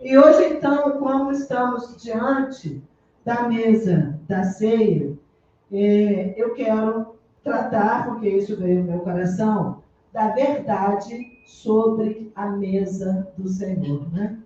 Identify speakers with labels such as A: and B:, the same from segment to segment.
A: E hoje, então, como estamos diante da mesa da ceia, eu quero tratar, porque isso veio no meu coração, da verdade sobre a mesa do Senhor, né?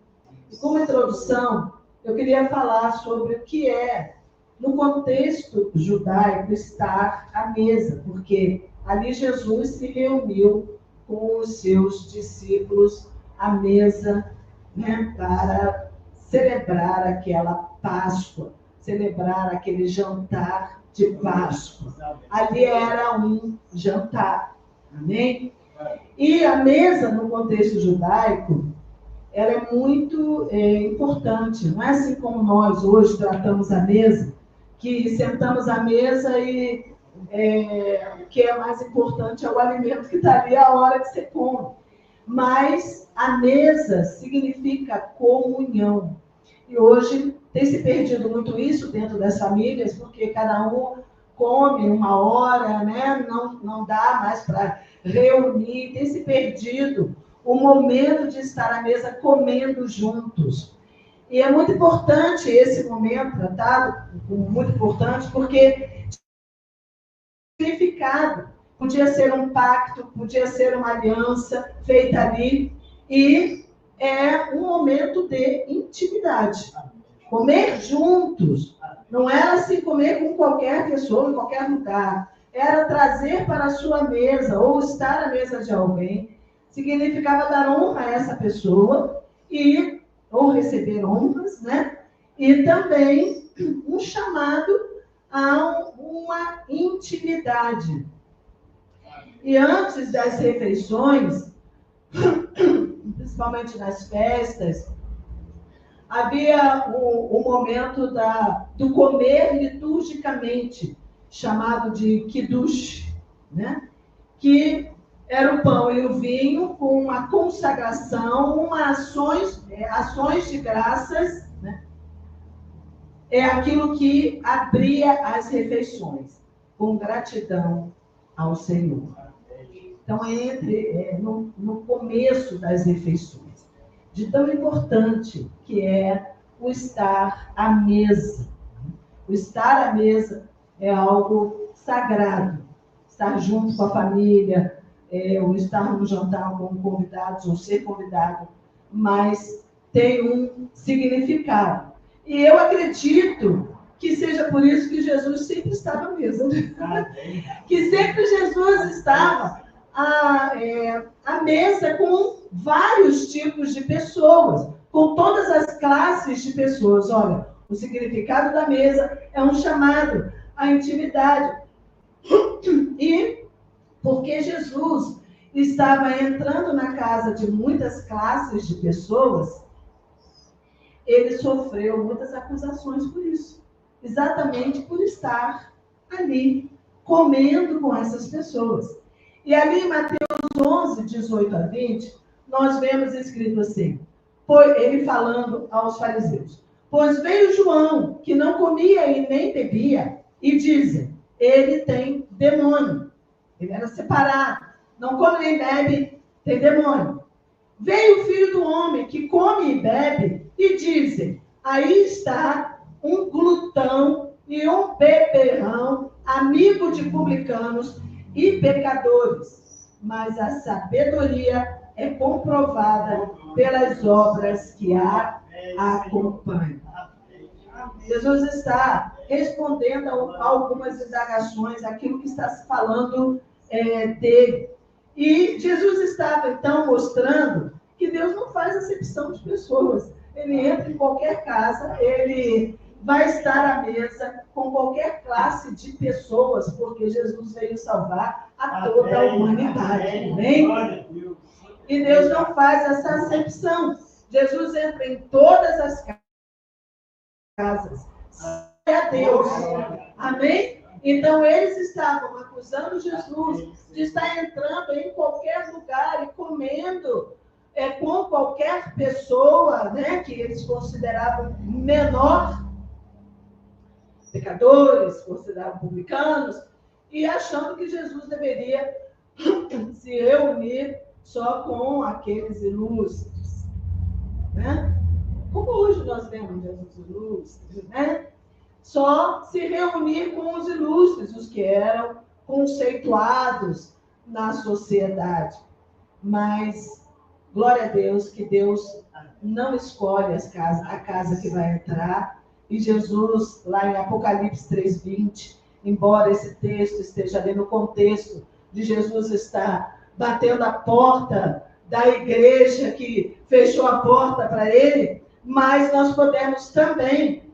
A: E como introdução, eu queria falar sobre o que é, no contexto judaico, estar à mesa, porque ali Jesus se reuniu com os seus discípulos à mesa, né, para celebrar aquela Páscoa, celebrar aquele jantar de Páscoa. Ali era um jantar, amém? E a mesa, no contexto judaico, ela é muito importante. Não é assim como nós hoje tratamos a mesa, que sentamos à mesa e o que é mais importante é o alimento que está ali a hora que você come. Mas a mesa significa comunhão. E hoje tem se perdido muito isso dentro das famílias, porque cada um come uma hora, né? Não dá mais para reunir, tem se perdido o momento de estar à mesa comendo juntos. E é muito importante esse momento tratado, muito importante, porque significado. Podia ser um pacto, podia ser uma aliança feita ali, e é um momento de intimidade. Comer juntos não era assim comer com qualquer pessoa, em qualquer lugar. Era trazer para a sua mesa, ou estar à mesa de alguém, significava dar honra a essa pessoa, ou receber honras, né? E também um chamado a uma intimidade. E antes das refeições, principalmente nas festas, havia o momento do comer liturgicamente, chamado de kiddush, né? Que era o pão e o vinho com uma consagração, ações de graças, né? É aquilo que abria as refeições, com gratidão ao Senhor. Então, no começo das refeições, de tão importante que é o estar à mesa. O estar à mesa é algo sagrado. Estar junto com a família, ou estar no jantar com convidados, ou ser convidado, mas tem um significado. E eu acredito que seja por isso que Jesus sempre estava à mesa. Que sempre Jesus estava à mesa com vários tipos de pessoas, com todas as classes de pessoas. Olha, o significado da mesa é um chamado à intimidade. E porque Jesus estava entrando na casa de muitas classes de pessoas, ele sofreu muitas acusações por isso. Exatamente por estar ali, comendo com essas pessoas. E ali em Mateus 11, 18 a 20, nós vemos escrito assim, ele falando aos fariseus: pois veio João, que não comia e nem bebia, e dizem, ele tem demônio. Ele era separado, não come nem bebe, tem demônio. Veio o Filho do Homem, que come e bebe, e dizem, aí está um glutão e um beberrão, amigo de publicanos e pecadores. Mas a sabedoria é comprovada pelas obras que a acompanham. Jesus está respondendo a algumas indagações, aquilo que está se falando dele. E Jesus estava, então, mostrando que Deus não faz acepção de pessoas. Ele entra em qualquer casa, ele vai estar à mesa com qualquer classe de pessoas, porque Jesus veio salvar a toda a humanidade. Amém? E Deus não faz essa acepção. Jesus entra em todas as casas. É a Deus. Amém? Então, eles estavam acusando Jesus de estar entrando em qualquer lugar e comendo com qualquer pessoa, né, que eles consideravam menor, pecadores, consideravam publicanos, e achando que Jesus deveria se reunir só com aqueles ilustres, né? como hoje nós vemos Jesus ilustres, né? Só se reunir com os ilustres, os que eram conceituados na sociedade. Mas, glória a Deus, que Deus não escolhe a casa que vai entrar. E Jesus, lá em Apocalipse 3:20, embora esse texto esteja ali no contexto de Jesus estar batendo a porta da igreja que fechou a porta para ele, mas nós podemos também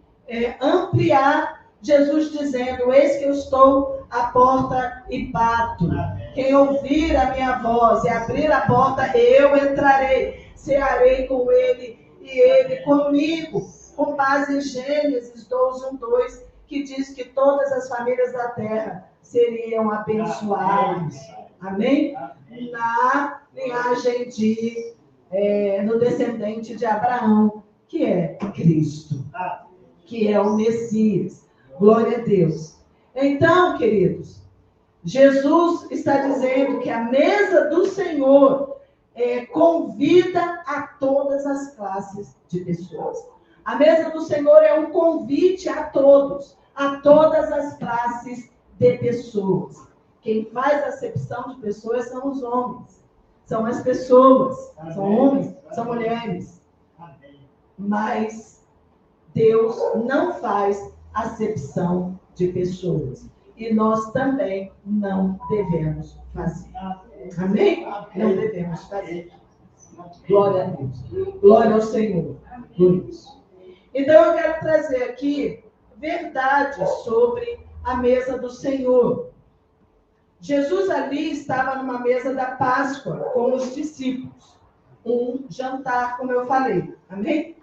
A: ampliar Jesus dizendo: eis que eu estou à porta e bato. Quem ouvir a minha voz e abrir a porta, eu entrarei, cearei com ele e ele comigo. Com base em Gênesis 12:1-2, que diz que todas as famílias da terra seriam abençoadas. Amém? Na linhagem no descendente de Abraão, que é Cristo, que é o Messias. Glória a Deus. Então, queridos, Jesus está dizendo que a mesa do Senhor convida a todas as classes de pessoas. A mesa do Senhor é um convite a todos, a todas as classes de pessoas. Quem faz acepção de pessoas são os homens, são as pessoas, são homens, são mulheres. Mas Deus não faz acepção de pessoas. E nós também não devemos fazer. Amém? Não devemos fazer. Glória a Deus. Glória ao Senhor. Por isso. Então, eu quero trazer aqui verdades sobre a mesa do Senhor. Jesus ali estava numa mesa da Páscoa com os discípulos. Um jantar, como eu falei. Amém?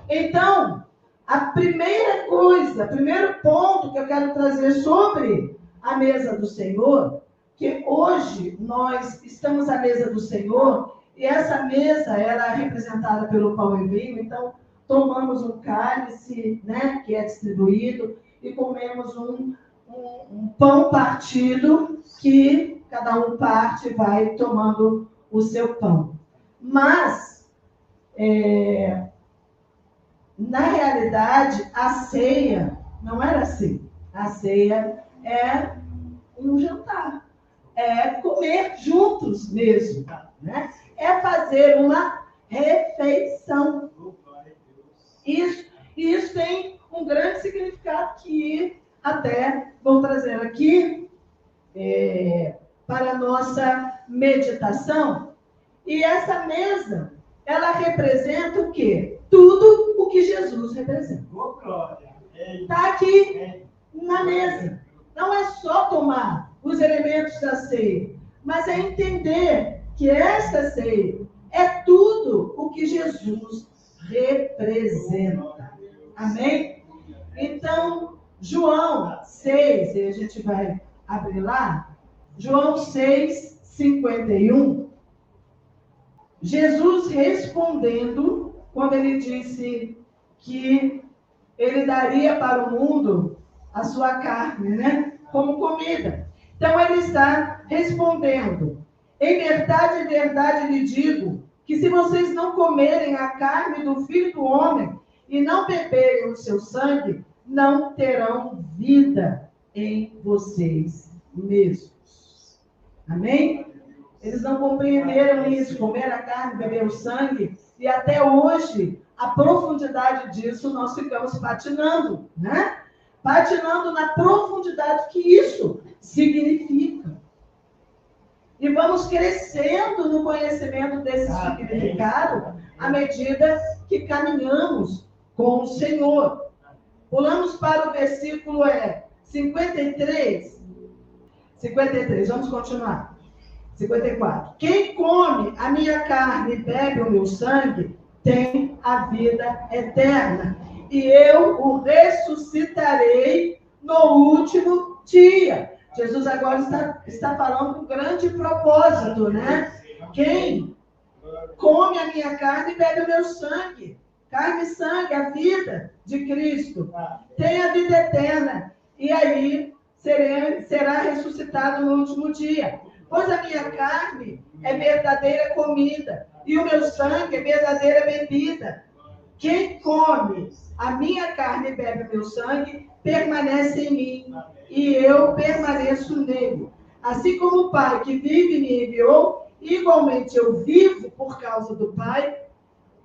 A: Então, a primeira coisa, o primeiro ponto que eu quero trazer sobre a mesa do Senhor, que hoje nós estamos à mesa do Senhor, e essa mesa ela é representada pelo pão e vinho. Então, tomamos um cálice, né, que é distribuído, e comemos um pão partido, que cada um parte e vai tomando o seu pão. Mas, na realidade, a ceia não era assim. A ceia é um jantar. É comer juntos mesmo, né? É fazer uma refeição. Isso tem um grande significado que até vou trazer aqui para a nossa meditação. E essa mesa, ela representa o quê? Tudo o que Jesus representa. Está aqui na mesa. Não é só tomar os elementos da ceia, mas é entender que essa ceia é tudo o que Jesus representa. Amém? Então, João 6, e a gente vai abrir lá, João 6:51, Jesus respondendo, quando ele disse que ele daria para o mundo a sua carne, né? Como comida. Então, ele está respondendo: em verdade lhe digo, que se vocês não comerem a carne do Filho do Homem e não beberem o seu sangue, não terão vida em vocês mesmos. Amém? Eles não compreenderam isso, comer a carne, beber o sangue, e até hoje, a profundidade disso, nós ficamos patinando, né? Patinando na profundidade que isso significa. E vamos crescendo no conhecimento desse significado à medida que caminhamos com o Senhor. Pulamos para o versículo 53. 53, vamos continuar. 54. Quem come a minha carne e bebe o meu sangue tem a vida eterna, e eu o ressuscitarei no último dia. Jesus agora está falando com grande propósito, né? Quem come a minha carne e bebe o meu sangue. Carne e sangue, a vida de Cristo, tem a vida eterna. E aí será ressuscitado no último dia. Pois a minha carne é verdadeira comida, e o meu sangue é verdadeira bebida. Quem come a minha carne e bebe o meu sangue, permanece em mim, e eu permaneço nele. Assim como o Pai que vive me enviou, igualmente eu vivo por causa do Pai.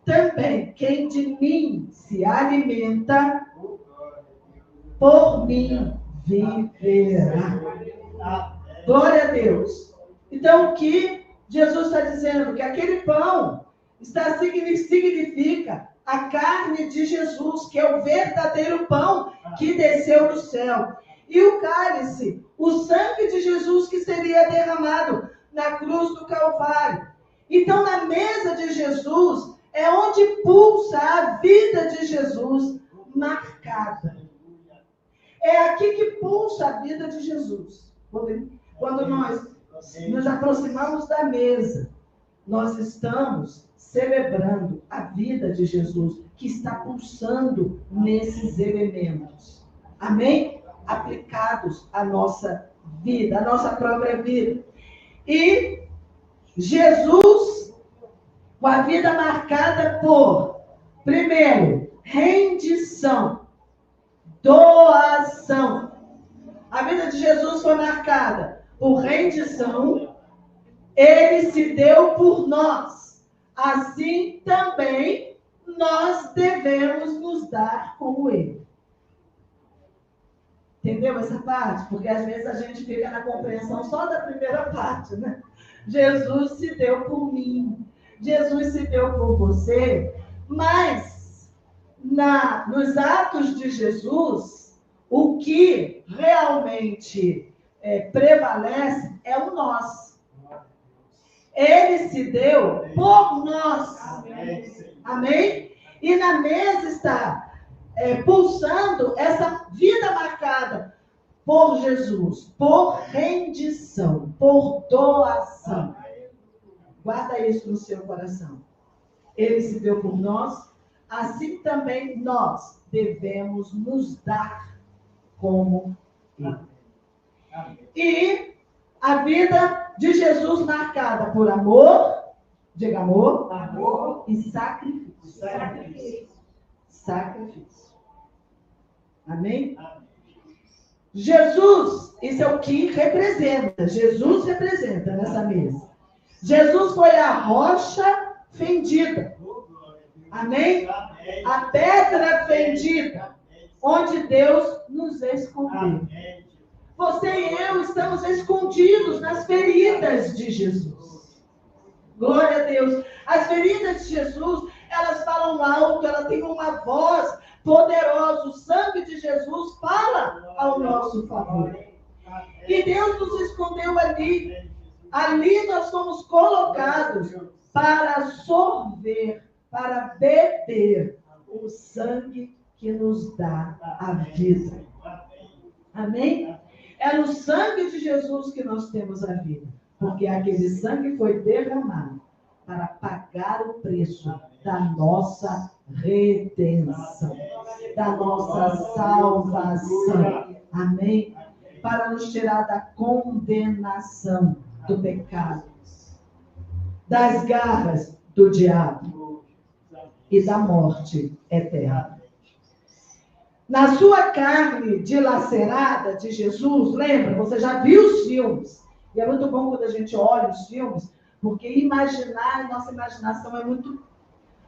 A: Também quem de mim se alimenta, por mim viverá. Glória a Deus. Então, o que Jesus está dizendo? Que aquele pão significa a carne de Jesus, que é o verdadeiro pão que desceu do céu. E o cálice, o sangue de Jesus que seria derramado na cruz do Calvário. Então, na mesa de Jesus, é onde pulsa a vida de Jesus marcada. É aqui que pulsa a vida de Jesus. Quando nós nos aproximamos da mesa, nós estamos celebrando a vida de Jesus, que está pulsando nesses elementos. Amém? Aplicados à nossa vida, à nossa própria vida. E Jesus, com a vida marcada por, primeiro, rendição, doação. A vida de Jesus foi marcada por rendição. Ele se deu por nós. Assim também nós devemos nos dar como ele. Entendeu essa parte? Porque às vezes a gente fica na compreensão só da primeira parte, né? Jesus se deu por mim. Jesus se deu por você. Mas nos atos de Jesus, o que realmente prevalece é o nós. Ele se deu por nós. Amém? E na mesa está pulsando essa vida marcada por Jesus, por rendição, por doação. Guarda isso no seu coração. Ele se deu por nós, assim também nós devemos nos dar como ele. E a vida de Jesus marcada por amor, diga amor e sacrifício. Sacrifício. Amém? Jesus, isso é o que representa. Jesus representa nessa mesa. Jesus foi a rocha fendida. Amém? A pedra fendida, onde Deus nos escondeu. Você e eu estamos escondidos nas feridas de Jesus. Glória a Deus. As feridas de Jesus, elas falam alto, ela tem uma voz poderosa. O sangue de Jesus fala ao nosso favor. E Deus nos escondeu ali. Ali nós fomos colocados para sorver, para beber o sangue que nos dá a vida. Amém? É no sangue de Jesus que nós temos a vida. Porque aquele sangue foi derramado para pagar o preço da nossa redenção, da nossa salvação. Amém? Para nos tirar da condenação do pecado, das garras do diabo e da morte eterna. Na sua carne dilacerada de Jesus, lembra? Você já viu os filmes. E é muito bom quando a gente olha os filmes, porque imaginar, nossa imaginação é muito...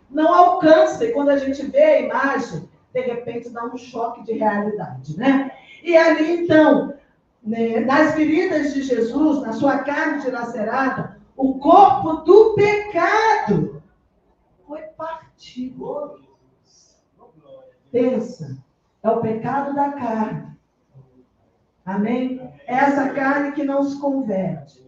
A: não alcança. E quando a gente vê a imagem, de repente dá um choque de realidade, né? E ali, então, nas feridas de Jesus, na sua carne dilacerada, o corpo do pecado foi partido. Pensa, é o pecado da carne. Amém? É essa carne que não se converte.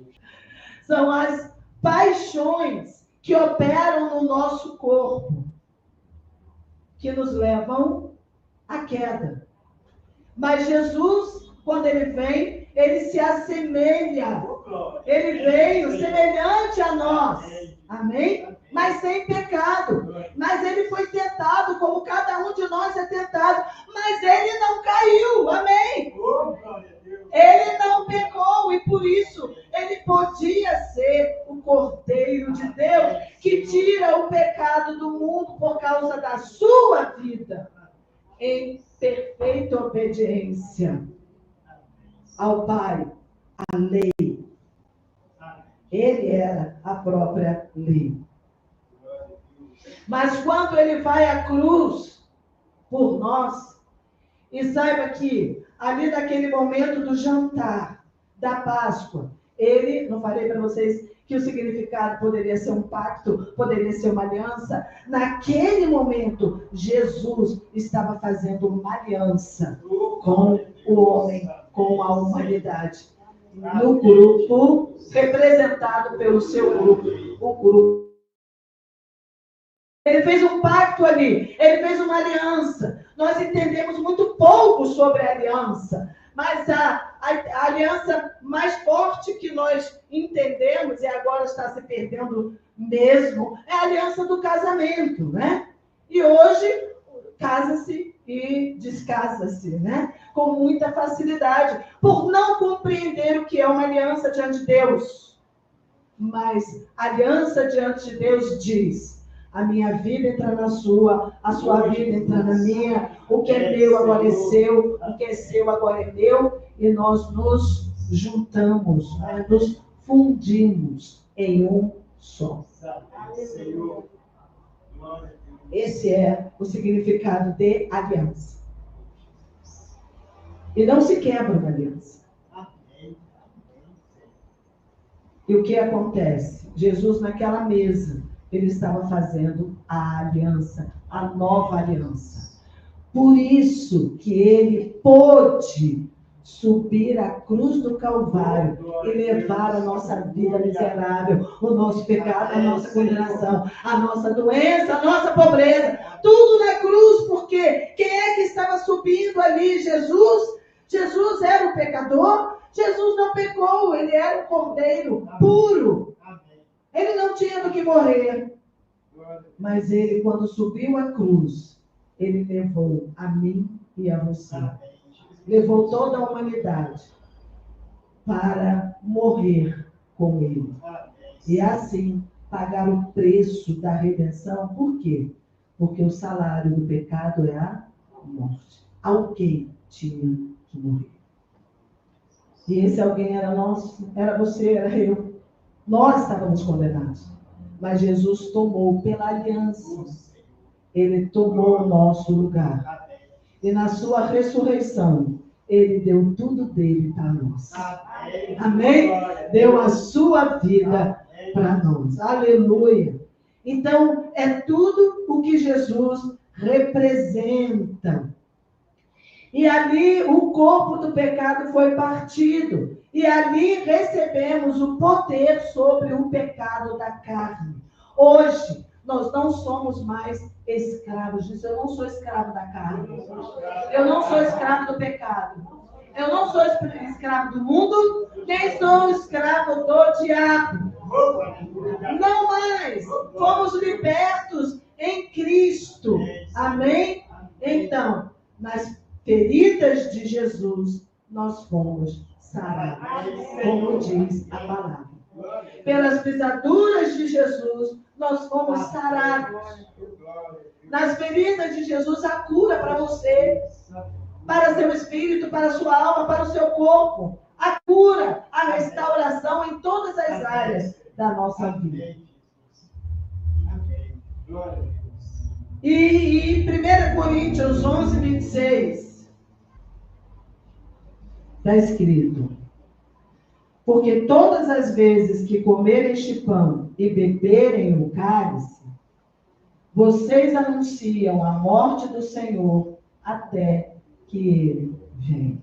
A: São as paixões que operam no nosso corpo, que nos levam à queda. Mas Jesus, quando ele vem, ele se assemelha. Ele veio semelhante a nós. Amém? Mas sem pecado. Mas ele foi tentado, como cada um de nós é tentado. Mas ele não caiu. Amém? Ele não pecou. E por isso, ele podia ser o Cordeiro de Deus que tira o pecado pecado do mundo por causa da sua vida, em perfeita obediência ao Pai, à lei. Ele era a própria lei. Mas quando ele vai à cruz por nós, e saiba que ali naquele momento do jantar, da Páscoa, ele, não falei para vocês que o significado poderia ser um pacto, poderia ser uma aliança. Naquele momento, Jesus estava fazendo uma aliança com o homem, com a humanidade. No grupo, representado pelo seu grupo, o grupo. Ele fez um pacto ali, ele fez uma aliança. Nós entendemos muito pouco sobre a aliança, mas a aliança mais forte que nós entendemos, e agora está se perdendo mesmo, é a aliança do casamento, né? E hoje, casa-se e descasa-se, né? Com muita facilidade, por não compreender o que é uma aliança diante de Deus. Mas aliança diante de Deus diz: a minha vida entra na sua, a sua vida entra na minha, o que é meu agora é seu, o que é seu agora é meu, e nós nos juntamos, né? Nos fundimos em um só. Esse é o significado de aliança. E não se quebra uma aliança. E o que acontece? Jesus naquela mesa, ele estava fazendo a aliança, a nova aliança. Por isso que ele pôde subir a cruz do Calvário e levar a nossa vida miserável, o nosso pecado, a nossa condenação, a nossa doença, a nossa pobreza, tudo na cruz, porque quem é que estava subindo ali? Jesus? Jesus era o pecador? Jesus não pecou, ele era um cordeiro puro. Ele não tinha do que morrer. Mas ele, quando subiu a cruz, ele levou a mim e a você. Levou toda a humanidade para morrer com ele. E assim, pagar o preço da redenção. Por quê? Porque o salário do pecado é a morte. Alguém tinha que morrer. E esse alguém era nós, era você, era eu. Nós estávamos condenados. Mas Jesus tomou pela aliança. Ele tomou o nosso lugar. E na sua ressurreição, ele deu tudo dele para nós. Amém? Deu a sua vida para nós. Aleluia. Então, é tudo o que Jesus representa. E ali o corpo do pecado foi partido. E ali recebemos o poder sobre o pecado da carne. Hoje, nós não somos mais escravos disso. Eu não sou escravo da carne. Eu não sou escravo do pecado. Eu não sou escravo do mundo, nem sou escravo do diabo. Não mais. Fomos libertos em Cristo. Amém? Então, nas feridas de Jesus, nós fomos sarados, como diz a palavra. Pelas pisaduras de Jesus, nós fomos sarados. Nas feridas de Jesus, a cura para você, para seu espírito, para sua alma, para o seu corpo. A cura, a restauração em todas as áreas da nossa vida. E 1 Coríntios 11, 26, está escrito: porque todas as vezes que comerem este pão e beberem o cálice, vocês anunciam a morte do Senhor até que ele venha.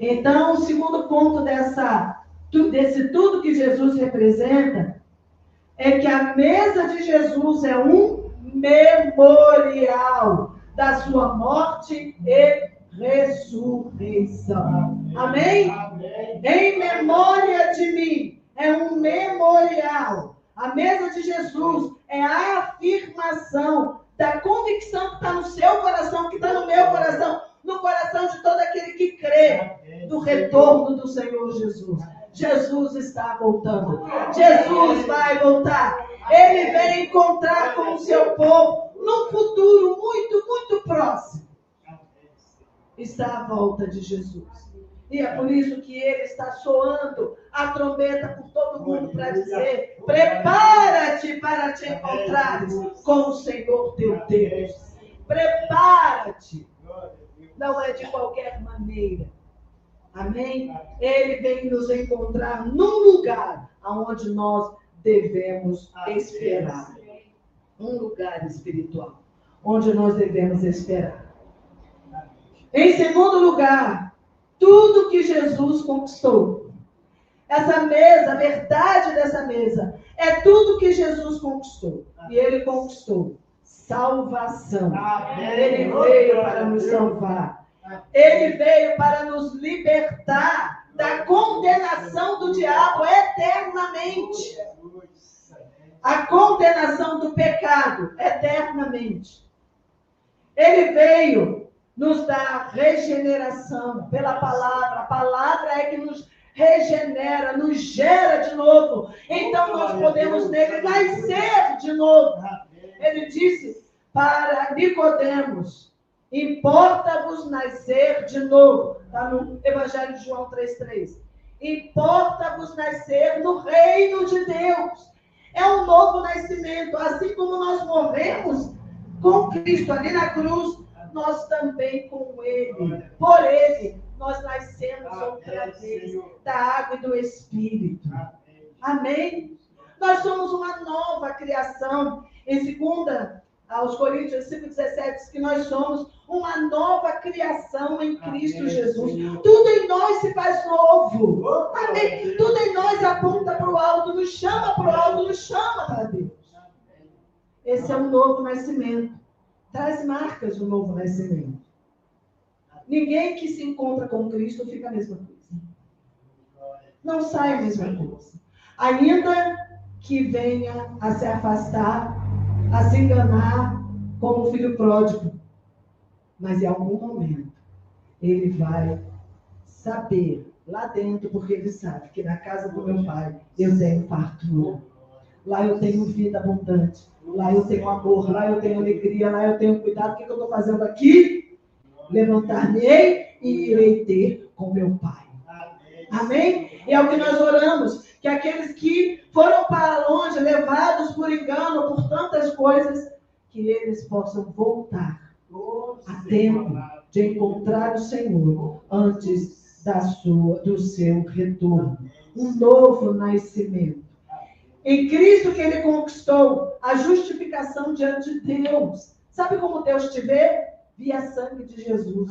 A: Então, o segundo ponto desse tudo que Jesus representa é que a mesa de Jesus é um memorial da sua morte e ressurreição. Amém? Em memória de mim. É um memorial. A mesa de Jesus é a afirmação da convicção que está no seu coração, que está no meu coração, no coração de todo aquele que crê do retorno do Senhor Jesus. Jesus está voltando. Jesus vai voltar. Ele vem encontrar com o seu povo num futuro muito, muito próximo. Está à volta de Jesus. E é por isso que ele está soando a trombeta por todo mundo para dizer: prepara-te para te encontrares com o Senhor teu Deus. Prepara-te. Não é de qualquer maneira. Amém? Ele vem nos encontrar num lugar onde nós devemos esperar. Um lugar espiritual, onde nós devemos esperar. Em segundo lugar, tudo que Jesus conquistou. Essa mesa, a verdade dessa mesa, é tudo que Jesus conquistou. E ele conquistou salvação. Ele veio para nos salvar. Ele veio para nos libertar da condenação do diabo eternamente. A condenação do pecado eternamente. Ele veio nos dar regeneração pela palavra. A palavra é que nos regenera, nos gera de novo. Então nós podemos nele nascer de novo. Ele disse para Nicodemos: importa-vos nascer de novo. Está no Evangelho de João 3,3. Importa-vos nascer no reino de Deus. É um novo nascimento. Assim como nós morremos com Cristo ali na cruz, nós também com ele. Por ele, nós nascemos outra vez da água e do Espírito. Amém? Nós somos uma nova criação. Em 2 aos Coríntios 5,17 diz que nós somos uma nova criação em Cristo Jesus. Tudo em nós se faz novo. Amém? Tudo em nós aponta para o alto, nos chama para o alto, nos chama para Deus. Esse é um novo nascimento. Traz marcas do novo nascimento. Ninguém que se encontra com Cristo fica a mesma coisa. Não sai a mesma coisa. Ainda que venha a se afastar, a se enganar como o filho pródigo. Mas em algum momento, ele vai saber lá dentro, porque ele sabe que na casa do meu pai eu tenho fartura. Lá eu tenho vida abundante. Lá eu tenho amor, lá eu tenho alegria, lá eu tenho cuidado. O que eu estou fazendo aqui? Levantar-me-ei e irei ter com meu pai. Amém? E é o que nós oramos, que aqueles que foram para longe, levados por engano, por tantas coisas, que eles possam voltar a tempo de encontrar o Senhor antes do seu retorno. Um novo nascimento. Em Cristo que ele conquistou a justificação diante de Deus. Sabe como Deus te vê? Via sangue de Jesus.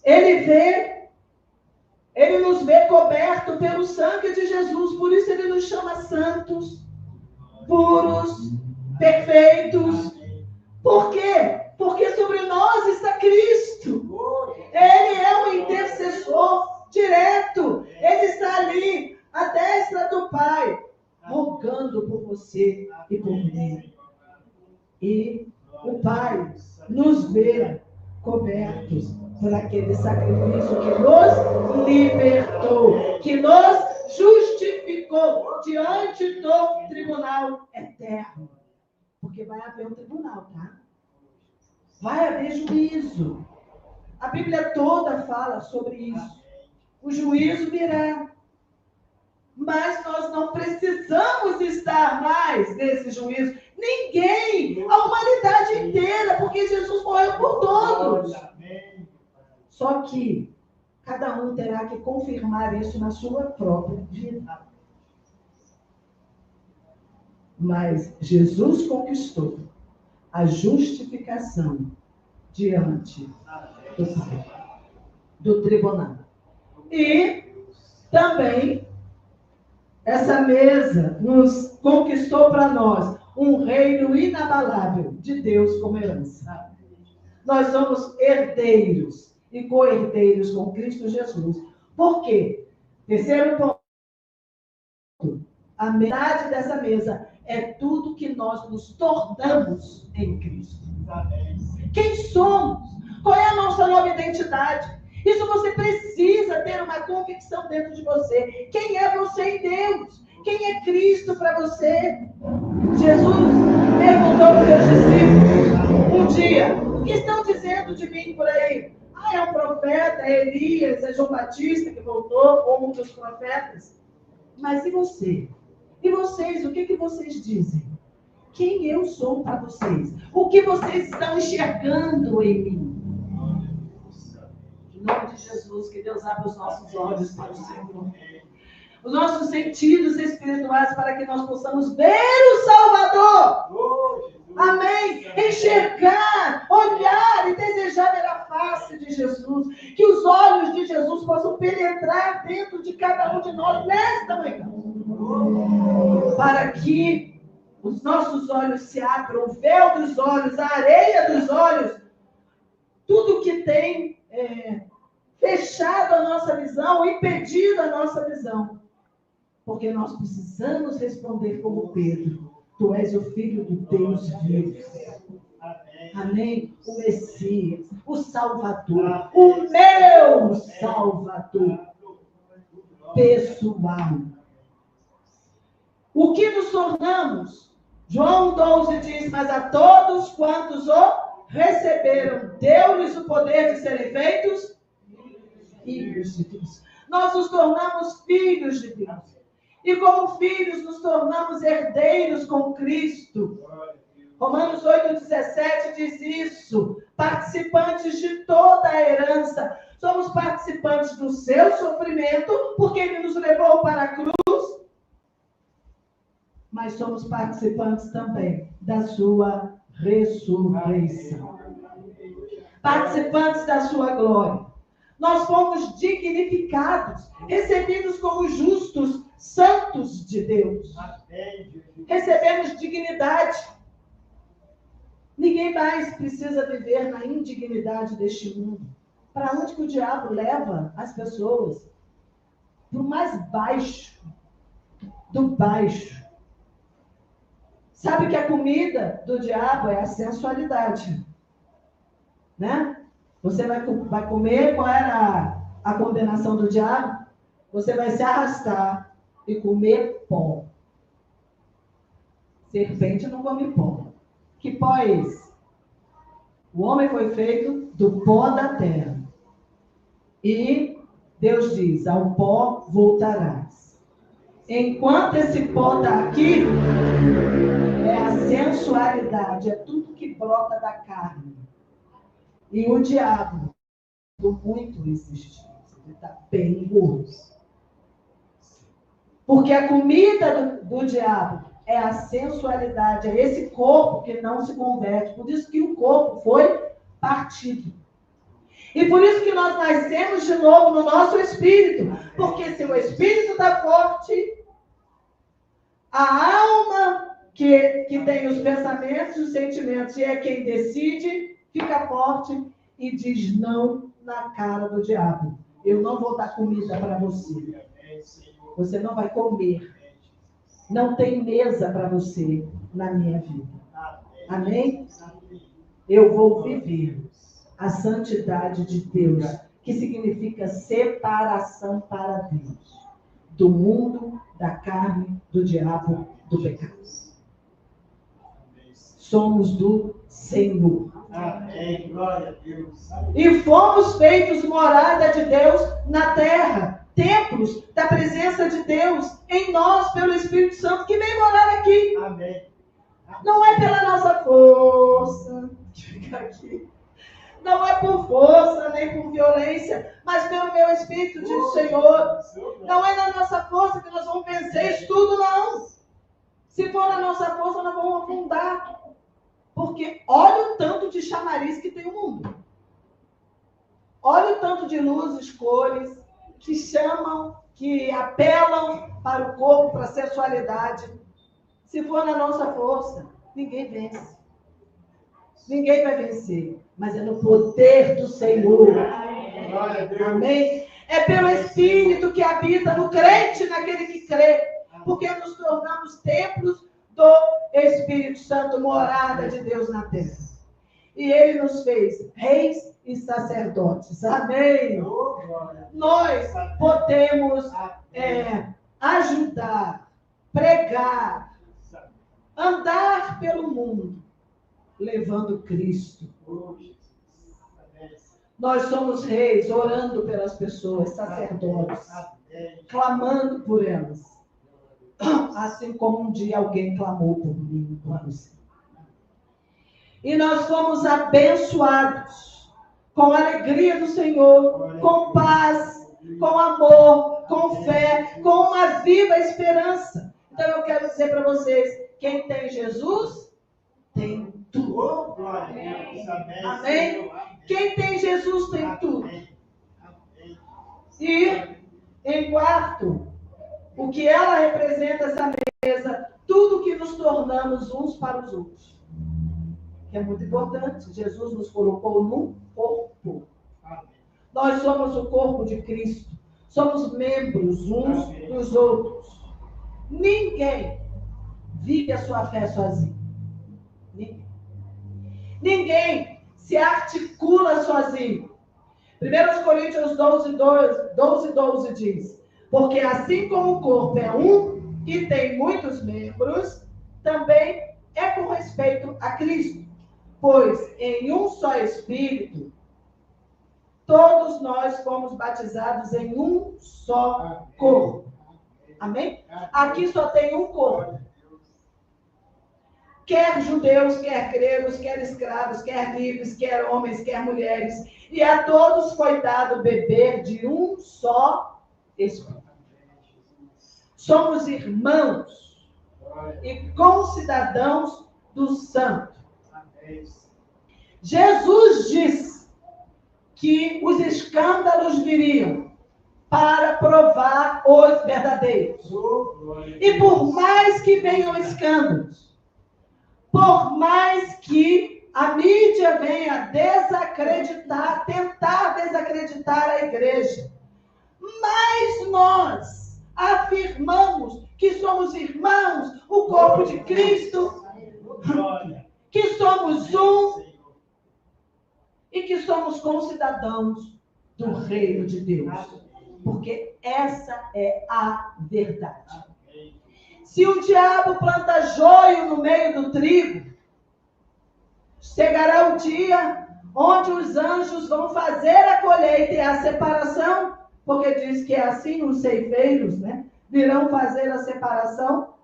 A: Ele nos vê coberto pelo sangue de Jesus. Por isso ele nos chama santos, puros, perfeitos. Por quê? Porque sobre nós está Cristo. Ele é um intercessor direto. Ele está ali à destra do Pai, rogando por você e por mim. E o Pai nos vê cobertos por aquele sacrifício que nos libertou, que nos justificou diante do tribunal eterno. Porque vai haver um tribunal, tá? Vai haver juízo. A Bíblia toda fala sobre isso. O juízo virá. Mas nós não precisamos estar mais nesse juízo. Ninguém, a humanidade inteira, porque Jesus morreu por todos. Só que cada um terá que confirmar isso na sua própria vida. Mas Jesus conquistou a justificação diante do Pai, do tribunal. E também essa mesa nos conquistou para nós um reino inabalável de Deus como herança. Nós somos herdeiros e co-herdeiros com Cristo Jesus. Por quê? Terceiro ponto. A metade dessa mesa é tudo que nós nos tornamos em Cristo. Quem somos? Qual é a nossa nova identidade? Isso você precisa ter uma convicção dentro de você. Quem é você em Deus? Quem é Cristo para você? Jesus perguntou para os seus discípulos um dia: o que estão dizendo de mim por aí? Ah, é um profeta, é Elias, é João Batista que voltou, ou um dos profetas. Mas e você? E vocês, o que vocês dizem? Quem eu sou para vocês? O que vocês estão enxergando em mim? Em nome de Jesus, que Deus abra os nossos olhos para o Senhor. Os nossos sentidos espirituais para que nós possamos ver o Salvador. Amém? Enxergar, olhar e desejar ver a face de Jesus. Que os olhos de Jesus possam penetrar dentro de cada um de nós nesta manhã. Para que os nossos olhos se abram, o véu dos olhos, a areia dos olhos, tudo que tem fechado a nossa visão, impedido a nossa visão. Porque nós precisamos responder como Pedro: tu és o Filho do Deus vivo. Amém? O Messias, o Salvador, o meu Salvador pessoal. O que nos tornamos? João 12 diz: mas a todos quantos o receberam, deu-lhes o poder de serem feitos filhos de Deus. Nós nos tornamos filhos de Deus. E como filhos nos tornamos herdeiros com Cristo. Romanos 8,17 diz isso. Participantes de toda a herança. Somos participantes do seu sofrimento, porque ele nos levou para a cruz. Mas somos participantes também da sua ressurreição. Participantes da sua glória. Nós fomos dignificados, recebidos como justos, santos de Deus. Recebemos dignidade. Ninguém mais precisa viver na indignidade deste mundo. Para onde que o diabo leva as pessoas? Para o mais baixo do baixo. Sabe que a comida do diabo é a sensualidade, né? Você vai comer, qual era a condenação do diabo? Você vai se arrastar e comer pó. Serpente não come pó. Que pó é esse? O homem foi feito do pó da terra. E Deus diz: ao pó voltarás. Enquanto esse pó está aqui, é a sensualidade, é tudo que brota da carne. E o diabo, muito insistir, ele está bem gordo. Porque a comida do diabo é a sensualidade, é esse corpo que não se converte. Por isso que o corpo foi partido. E por isso que nós nascemos de novo no nosso espírito. Porque se o espírito está forte, a alma que tem os pensamentos e os sentimentos, e é quem decide, fica forte e diz não na cara do diabo. Eu não vou dar comida para você. Você não vai comer. Não tem mesa para você na minha vida. Amém? Eu vou viver a santidade de Deus, que significa separação para Deus. Do mundo, da carne, do diabo, do pecado. Somos do Senhor.
B: Amém. Glória a Deus.
A: E fomos feitos morada de Deus na terra. Templos da presença de Deus em nós, pelo Espírito Santo, que vem morar aqui.
B: Amém.
A: Não é pela nossa força que fica aqui. Não é por força, nem por violência, mas pelo meu Espírito, diz o Senhor. Não é na nossa força que nós vamos vencer isso tudo, não. Se for na nossa força, nós vamos afundar. Porque olha o tanto de chamariz que tem o mundo. Olha o tanto de luzes, cores, que chamam, que apelam para o corpo, para a sensualidade. Se for na nossa força, ninguém vence. Ninguém vai vencer. Mas é no poder do Senhor. Amém? É pelo Espírito que habita no crente, naquele que crê. Porque nos tornamos templos do Espírito Santo, morada de Deus na terra. E Ele nos fez reis e sacerdotes. Amém? Nós podemos ajudar pregar, andar pelo mundo, levando Cristo. Nós somos reis, orando pelas pessoas, sacerdotes, clamando por elas. Assim como um dia alguém clamou por mim, por você. E nós fomos abençoados com a alegria do Senhor, com paz, com amor, com fé, com uma viva esperança. Então eu quero dizer para vocês, quem tem Jesus, tem tudo. Amém? Quem tem Jesus tem tudo. E, em quarto, o que ela representa, essa mesa, tudo que nos tornamos uns para os outros. Que é muito importante. Jesus nos colocou num corpo. Nós somos o corpo de Cristo. Somos membros uns dos outros. Ninguém vive a sua fé sozinho. Ninguém se articula sozinho. 1 Coríntios 12 diz: porque assim como o corpo é um e tem muitos membros, também é com respeito a Cristo. Pois em um só Espírito, todos nós fomos batizados em um só corpo. Amém? Aqui só tem um corpo. Quer judeus, quer gregos, quer escravos, quer livres, quer homens, quer mulheres. E a todos foi dado beber de um só Espírito. Somos irmãos e concidadãos do Santo. Jesus disse que os escândalos viriam para provar os verdadeiros. E por mais que venham escândalos, por mais que a mídia venha desacreditar, tentar desacreditar a igreja, mas nós afirmamos que somos irmãos, o corpo de Cristo, que somos um e que somos concidadãos do reino de Deus. Porque essa é a verdade. Se o diabo planta joio no meio do trigo, chegará o dia onde os anjos vão fazer a colheita e a separação, porque diz que é assim os ceifeiros, né? Virão fazer a separação,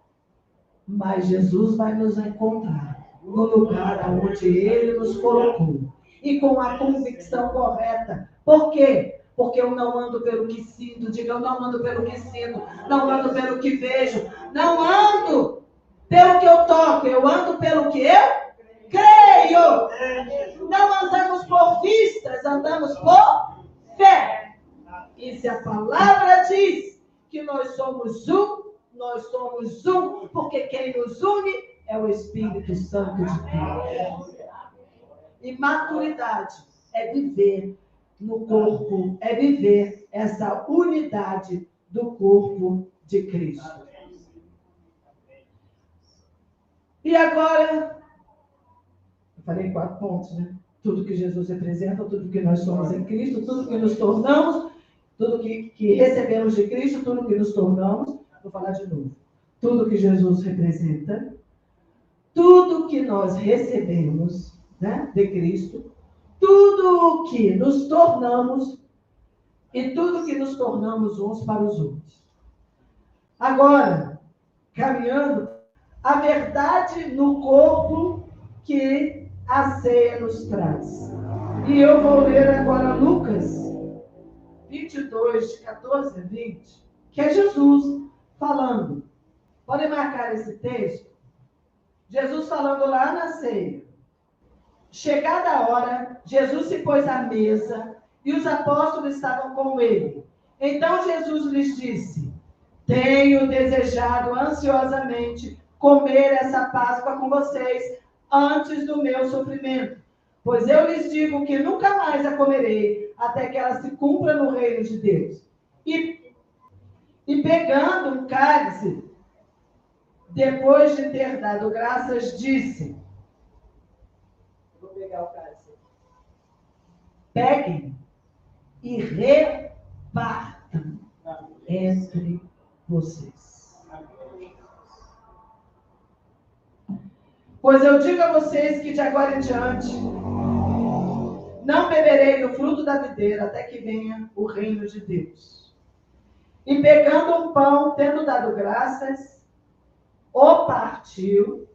A: mas Jesus vai nos encontrar no lugar onde Ele nos colocou. E com a convicção correta. Por quê? Porque eu não ando pelo que sinto. Diga, eu não ando pelo que sinto. Não ando pelo que vejo. Não ando pelo que eu toco. Eu ando pelo que eu creio. Não andamos por vistas, andamos por fé. E se a palavra diz que nós somos um, porque quem nos une é o Espírito Santo de Deus. E maturidade é viver no corpo, é viver essa unidade do corpo de Cristo. E agora, eu falei 4 pontos, né? Tudo que Jesus representa, tudo que nós somos em Cristo, tudo que nos tornamos, tudo que recebemos de Cristo, tudo que nos tornamos. Vou falar de novo. Tudo que Jesus representa, tudo que nós recebemos, né, de Cristo, tudo o que nos tornamos e tudo que nos tornamos uns para os outros. Agora, caminhando, a verdade no corpo que a ceia nos traz. E eu vou ler agora Lucas 22, de 14 a 20, que é Jesus falando. Podem marcar esse texto? Jesus falando lá na ceia. Chegada a hora, Jesus se pôs à mesa e os apóstolos estavam com ele. Então Jesus lhes disse: tenho desejado ansiosamente comer essa Páscoa com vocês antes do meu sofrimento. Pois eu lhes digo que nunca mais a comerei até que ela se cumpra no reino de Deus. E pegando um cálice, depois de ter dado graças, disse: vou pegar o cálice. Peguem e repartam entre vocês. Pois eu digo a vocês que de agora em diante não beberei do fruto da videira até que venha o reino de Deus. E pegando um pão, tendo dado graças, o partiu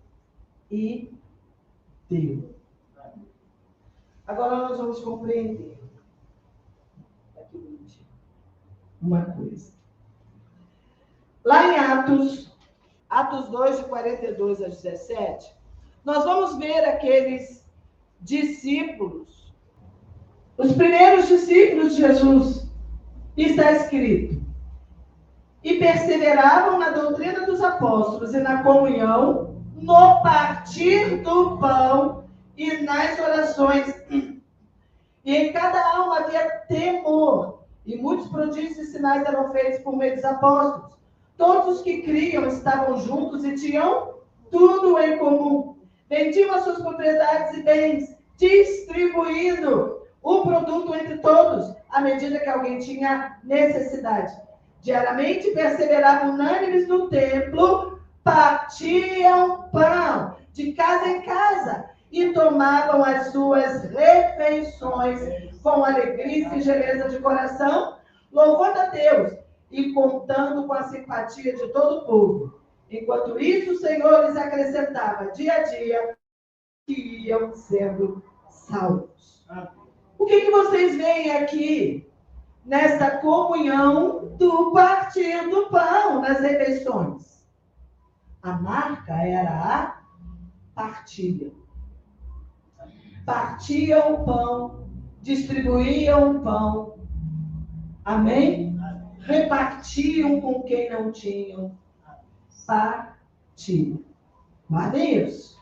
A: e deu. Agora nós vamos compreender uma coisa. Lá em Atos 2, de 42 a 17, nós vamos ver aqueles discípulos, os primeiros discípulos de Jesus. Está escrito: e perseveravam na doutrina dos apóstolos e na comunhão, no partir do pão e nas orações. E em cada alma havia temor, e muitos prodígios e sinais eram feitos por meio dos apóstolos. Todos os que criam estavam juntos e tinham tudo em comum. Vendiam as suas propriedades e bens, distribuindo o produto entre todos, à medida que alguém tinha necessidade. Diariamente perseveravam unânimes no templo, partiam pão de casa em casa e tomavam as suas refeições com alegria e singeleza de coração, louvando a Deus e contando com a simpatia de todo o povo. Enquanto isso, o Senhor lhes acrescentava dia a dia que iam sendo salvos. O que vocês veem aqui nessa comunhão do partir do pão nas refeições? A marca era a partilha. Partiam o pão, distribuíam o pão. Amém? Repartiam com quem não tinham. Partiam. Guardem isso.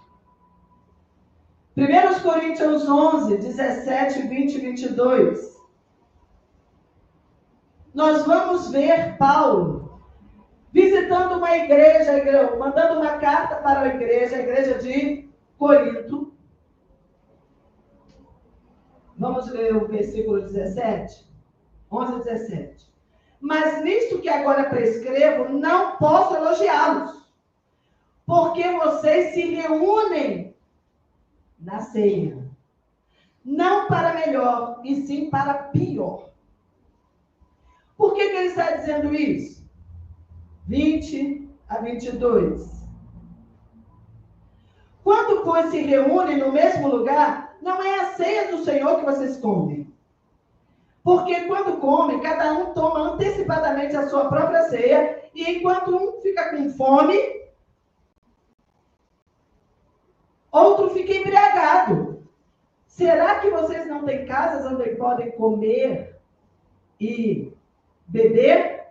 A: 1 Coríntios 11, 17, 20 e 22. Nós vamos ver Paulo visitando uma igreja, mandando uma carta para a igreja de Corinto. Vamos ler o versículo 17? 11 e 17. Mas nisto que agora prescrevo, não posso elogiá-los, porque vocês se reúnem na ceia, não para melhor, e sim para pior. Por que ele está dizendo isso? 20 a 22. Quando, pois, se reúnem no mesmo lugar, não é a ceia do Senhor que vocês comem. Porque quando comem, cada um toma antecipadamente a sua própria ceia, e enquanto um fica com fome, outro fica embriagado. Será que vocês não têm casas onde podem comer e beber?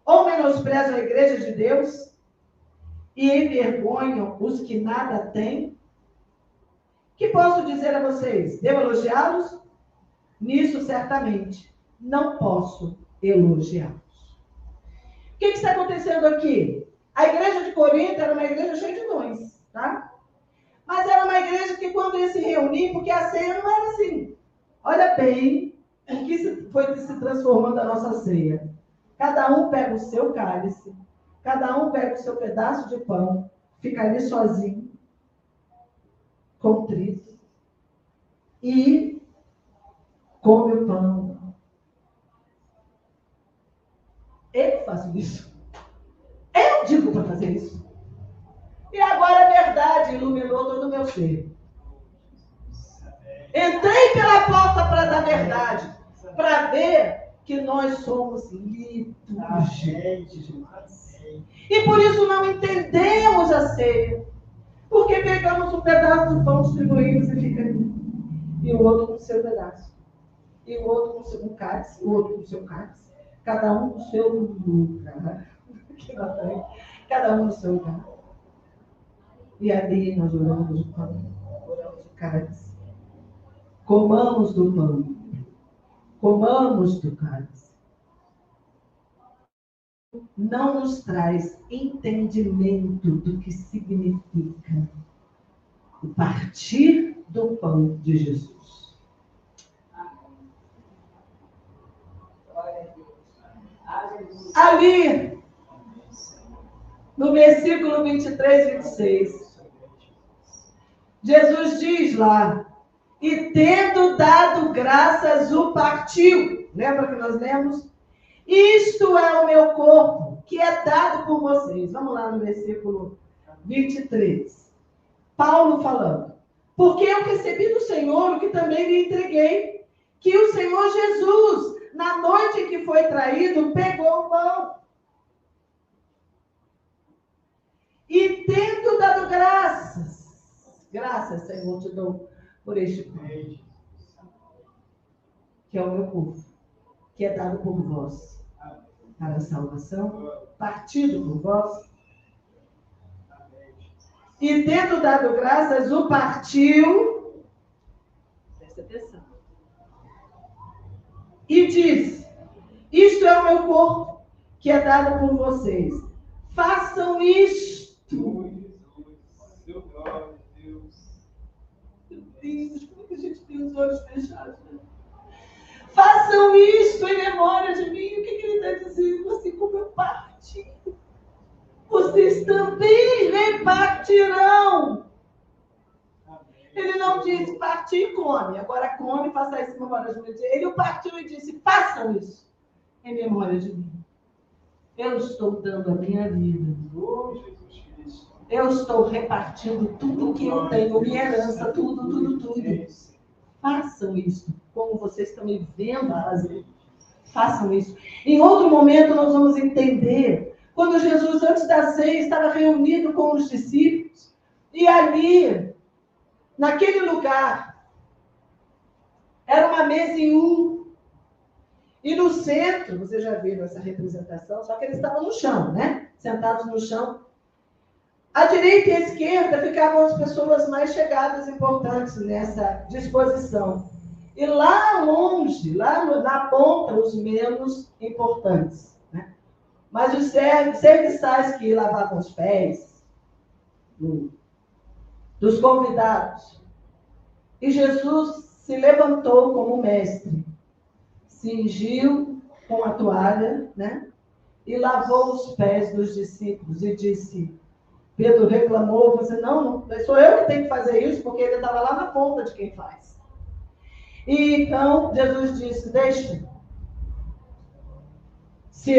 A: Ou menosprezam a igreja de Deus e envergonham os que nada têm? Que posso dizer a vocês? Devo elogiá-los? Nisso, certamente, não posso elogiá-los. O que está acontecendo aqui? A igreja de Corinto era uma igreja cheia de dons, tá? Mas era uma igreja que quando ia se reunir, porque a ceia não era assim. Olha bem o que foi se transformando a nossa ceia. Cada um pega o seu cálice, cada um pega o seu pedaço de pão, fica ali sozinho, contrito, e come o pão. Eu faço isso. Eu digo para fazer isso. E agora a verdade iluminou todo o meu ser. Entrei pela porta da verdade, para ver que nós somos litúrgicos. E por isso não entendemos a ceia. Porque pegamos um pedaço do pão, distribuímos e fica ali. E o outro com o seu pedaço. E o outro com o seu cálice. O outro com o seu cálice. Cada um com o seu lugar. Cada um no seu lugar. E ali nós oramos o pão. Oramos o cálice. Comamos do pão. Comamos do cálice. Não nos traz entendimento do que significa o partir do pão de Jesus. Ali, no versículo 23 e 26, Jesus diz lá, e tendo dado graças, o partiu. Lembra que nós lemos? Isto é o meu corpo, que é dado por vocês. Vamos lá no versículo 23. Paulo falando. Porque eu recebi do Senhor o que também lhe entreguei, que o Senhor Jesus, na noite em que foi traído, pegou o pão. E tendo dado graças, Senhor, te dou por este pão, que é o meu corpo, que é dado por vós, para a salvação, partido por vós. E tendo dado graças, o partiu, presta atenção, e disse, isto é o meu corpo, que é dado por vocês. Façam isto. Meu Deus, como que a gente tem os olhos fechados? Né? Façam isto em memória de mim. O que ele está dizendo? Assim como eu parti, vocês também repartirão. Ele não disse partir e come. Agora come e faça isso em memória de mim. Ele partiu e disse, façam isso em memória de mim. Eu estou dando a minha vida. Eu estou repartindo tudo que eu tenho, minha herança, tudo. Façam isso, como vocês estão me vendo fazer. Façam isso. Em outro momento nós vamos entender, quando Jesus, antes da ceia, estava reunido com os discípulos, e ali, naquele lugar, era uma mesa em U, e no centro, vocês já viram essa representação, só que eles estavam no chão, né? Sentados no chão. À direita e à esquerda ficavam as pessoas mais chegadas, importantes nessa disposição. E lá longe, lá na ponta, os menos importantes. Né? Mas os serviçais que lavavam os pés dos convidados. E Jesus se levantou como mestre, cingiu com a toalha, né? E lavou os pés dos discípulos e disse... Pedro reclamou, você não, sou eu que tenho que fazer isso, porque ele estava lá na ponta de quem faz. E então Jesus disse, deixa. Se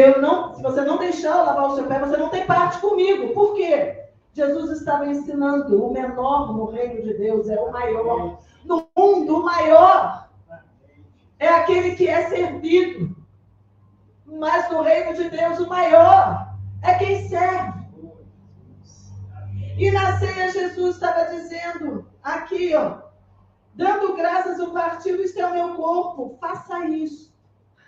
A: você não deixar eu lavar o seu pé, você não tem parte comigo. Por quê? Jesus estava ensinando, o menor no reino de Deus é o maior. No mundo, o maior é aquele que é servido. Mas no reino de Deus, o maior é quem serve. E na ceia Jesus estava dizendo, aqui, ó, dando graças ao partido, isto é o meu corpo, faça isso,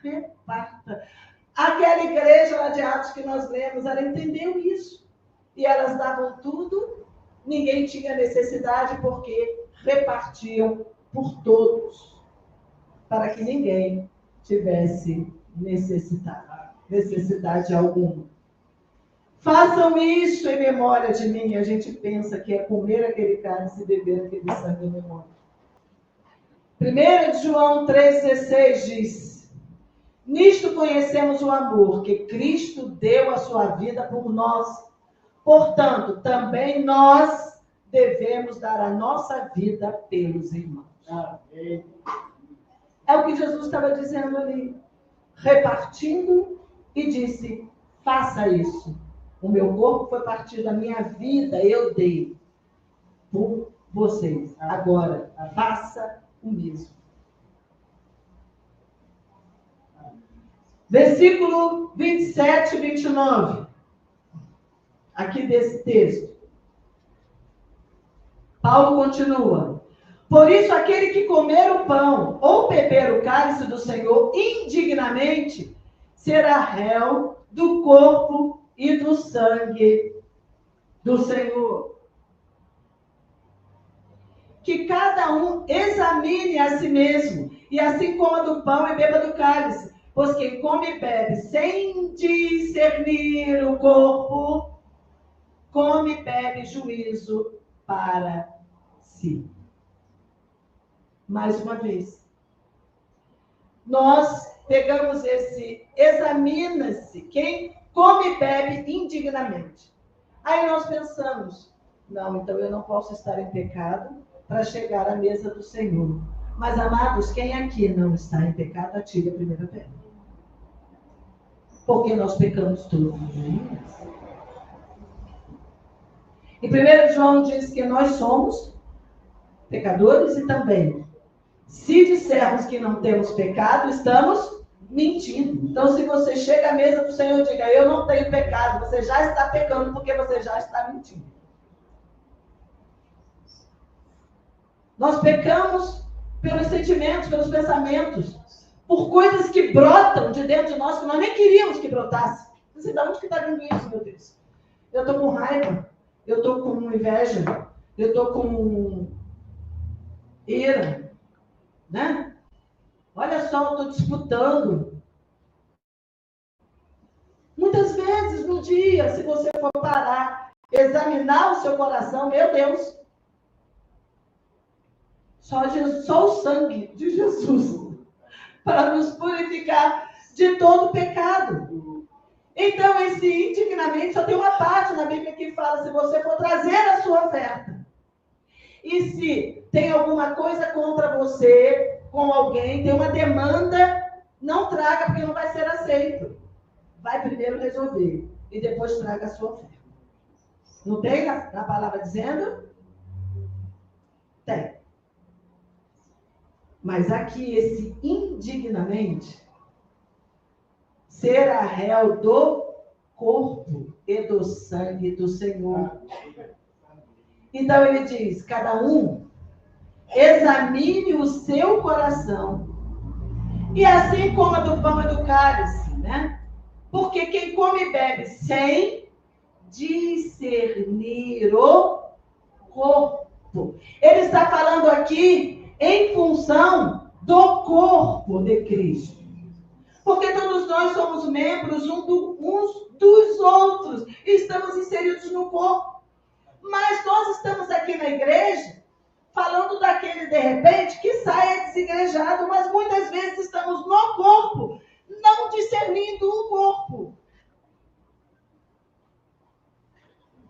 A: reparta. Aquela igreja lá de Atos que nós lemos, ela entendeu isso. E elas davam tudo, ninguém tinha necessidade, porque repartiam por todos, para que ninguém tivesse necessidade alguma. Façam isso em memória de mim. A gente pensa que é comer aquele cálice e beber aquele sangue em memória. 1 João 3,16 diz, nisto conhecemos o amor, que Cristo deu a sua vida por nós. Portanto, também nós devemos dar a nossa vida pelos irmãos. Amém. É o que Jesus estava dizendo ali. Repartindo e disse, faça isso. O meu corpo foi partido, a minha vida eu dei por vocês. Agora, faça o mesmo. Versículo 27 e 29. Aqui desse texto. Paulo continua. Por isso, aquele que comer o pão ou beber o cálice do Senhor indignamente, será réu do corpo e do sangue do Senhor. Que cada um examine a si mesmo, e assim coma do pão e beba do cálice. Pois quem come e bebe sem discernir o corpo, come e bebe juízo para si. Mais uma vez. Nós pegamos esse examina-se, quem come e bebe indignamente. Aí nós pensamos, Não, então eu não posso estar em pecado para chegar à mesa do Senhor. Mas, amados, quem aqui não está em pecado, atire a primeira pedra. Porque nós pecamos todos os dias. E 1 João diz que nós somos pecadores e também, se dissermos que não temos pecado, estamos mentindo. Então, se você chega à mesa do Senhor e diga, eu não tenho pecado, você já está pecando porque você já está mentindo. Nós pecamos pelos sentimentos, pelos pensamentos, por coisas que brotam de dentro de nós que nós nem queríamos que brotasse. Você de onde que está vindo isso, meu Deus? Eu estou com raiva, eu estou com inveja, eu estou com ira, né? Olha só, eu estou disputando. Muitas vezes no dia, se você for parar, examinar o seu coração, meu Deus, só o sangue de Jesus para nos purificar de todo pecado. Então, esse indignamente só tem uma parte na Bíblia que fala, se você for trazer a sua oferta, e se tem alguma coisa contra você, com alguém, tem uma demanda, não traga, porque não vai ser aceito. Vai primeiro resolver, e depois traga a sua oferta. Não tem na palavra dizendo? Tem. Mas aqui, esse indignamente, será réu do corpo e do sangue do Senhor. Então ele diz, cada um examine o seu coração, e assim coma do pão e do cálice, né? Porque quem come e bebe sem discernir o corpo. Ele está falando aqui em função do corpo de Cristo. Porque todos nós somos membros uns dos outros e estamos inseridos no corpo. Mas nós estamos aqui na igreja falando daquele, de repente, que sai desigrejado, mas muitas vezes estamos no corpo, não discernindo o corpo.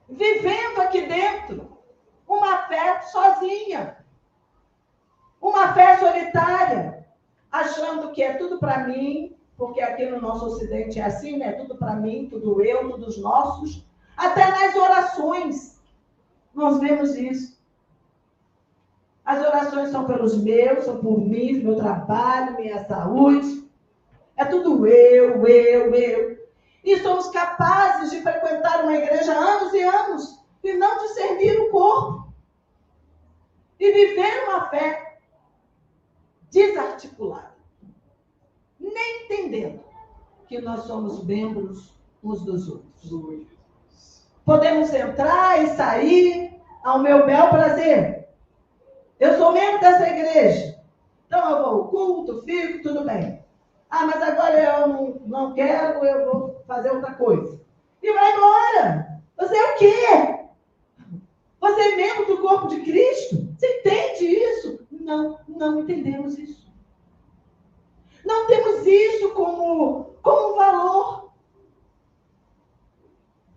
A: Vivendo aqui dentro uma fé sozinha, uma fé solitária, achando que é tudo para mim, porque aqui no nosso ocidente é assim, né? Tudo para mim, tudo eu, tudo os nossos. Até nas orações, nós vemos isso. As orações são pelos meus, são por mim, meu trabalho, minha saúde. É tudo eu. E somos capazes de frequentar uma igreja anos e anos e não discernir o corpo. E viver uma fé desarticulada. Nem entendendo que nós somos membros uns dos outros. Podemos entrar e sair ao meu bel prazer. Eu sou membro dessa igreja. Então eu vou ao culto, fico, tudo bem. Ah, mas agora eu não quero, eu vou fazer outra coisa. E vai embora. Você é o quê? Você é membro do corpo de Cristo? Você entende isso? Não entendemos isso. Não temos isso como valor.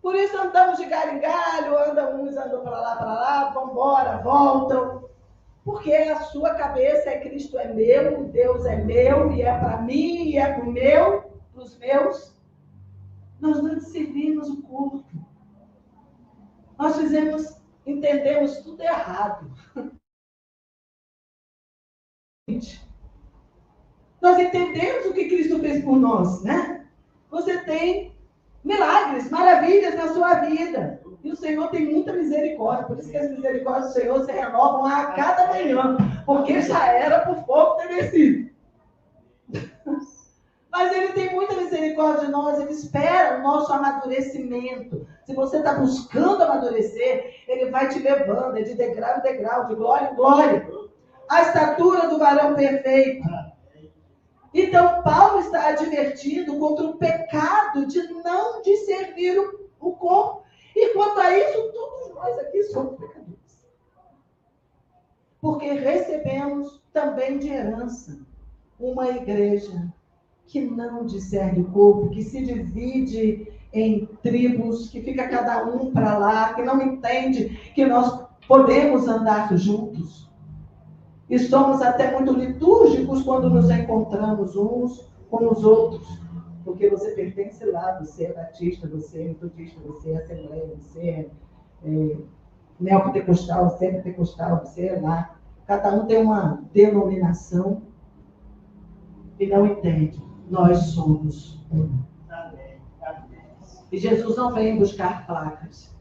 A: Por isso andamos de galho em galho, uns andam para lá, vão embora, voltam. Porque a sua cabeça é Cristo é meu, Deus é meu, e é para mim, e é para os meus. Nós não discernimos o corpo. Nós entendemos tudo errado. Nós entendemos o que Cristo fez por nós, né? Você tem milagres, maravilhas na sua vida. E o Senhor tem muita misericórdia. Por isso que as misericórdias do Senhor se renovam a cada manhã. Porque já era por fogo ter vencido. Mas Ele tem muita misericórdia de nós. Ele espera o nosso amadurecimento. Se você está buscando amadurecer, Ele vai te levando de degrau em degrau, de glória em glória. A estatura do varão perfeito. Então, Paulo está advertindo contra o pecado de não discernir o corpo. E quanto a isso, todos nós aqui somos pecadores. Porque recebemos também de herança uma igreja que não discerne o corpo, que se divide em tribos, que fica cada um para lá, que não entende que nós podemos andar juntos. E somos até muito litúrgicos quando nos encontramos uns com os outros. Porque você pertence lá, você é batista, você é metodista, você é assembleia, você é neopentecostal, você é pentecostal, você é lá. Cada um tem uma denominação e não entende. Nós somos um. E Jesus não veio buscar placas.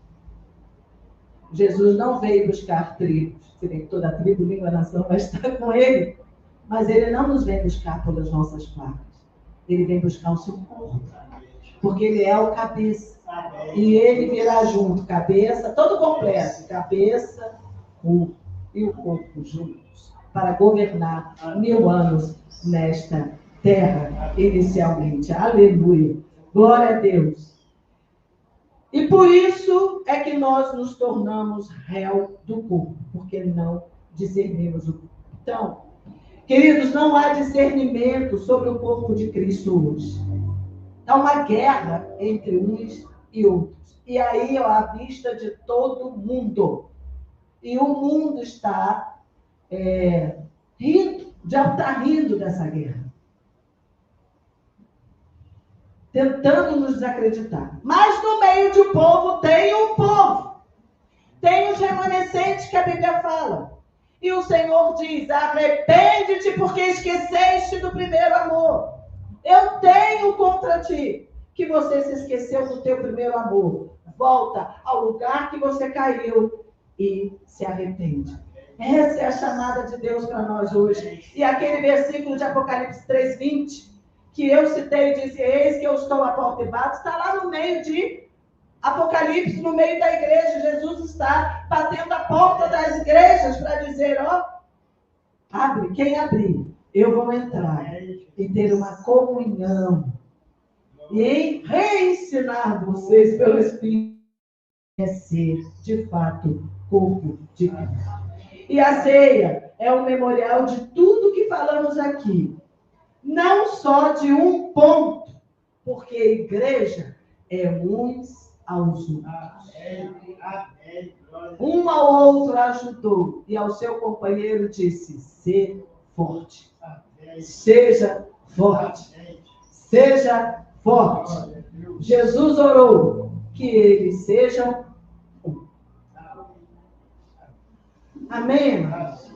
A: Jesus não veio buscar tribos. Se bem que toda tribo, língua, nação vai estar com ele. Mas ele não nos vem buscar pelas nossas placas. Ele vem buscar o seu corpo. Porque ele é o cabeça. E ele virá junto, cabeça, todo completo. Cabeça, corpo e o corpo juntos. Para governar 1000 anos nesta terra, inicialmente. Aleluia. Glória a Deus. E por isso é que nós nos tornamos réu do corpo, porque não discernimos o corpo. Então, queridos, não há discernimento sobre o corpo de Cristo hoje. Há uma guerra entre uns e outros. E aí, à vista de todo mundo. E o mundo está rindo, já está rindo dessa guerra. Tentando nos desacreditar. Mas no meio de um povo tem um povo. Tem os remanescentes que a Bíblia fala. E o Senhor diz: arrepende-te porque esqueceste do primeiro amor. Eu tenho contra ti que você se esqueceu do teu primeiro amor. Volta ao lugar que você caiu e se arrepende. Essa é a chamada de Deus para nós hoje. E aquele versículo de Apocalipse 3:20, que eu citei e disse: eis que eu estou à porta e bato, está lá no meio de Apocalipse, no meio da igreja. Jesus está batendo a porta das igrejas para dizer: ó, abre, quem abrir, eu vou entrar e ter uma comunhão e reensinar vocês pelo Espírito a ser, de fato, corpo de Cristo. E a ceia é um memorial de tudo que falamos aqui. Não só de um ponto, porque a igreja é uns aos outros. Um ao outro ajudou e ao seu companheiro disse: ser forte. Seja forte. Seja forte. Jesus orou que eles sejam um. Amém, irmãos?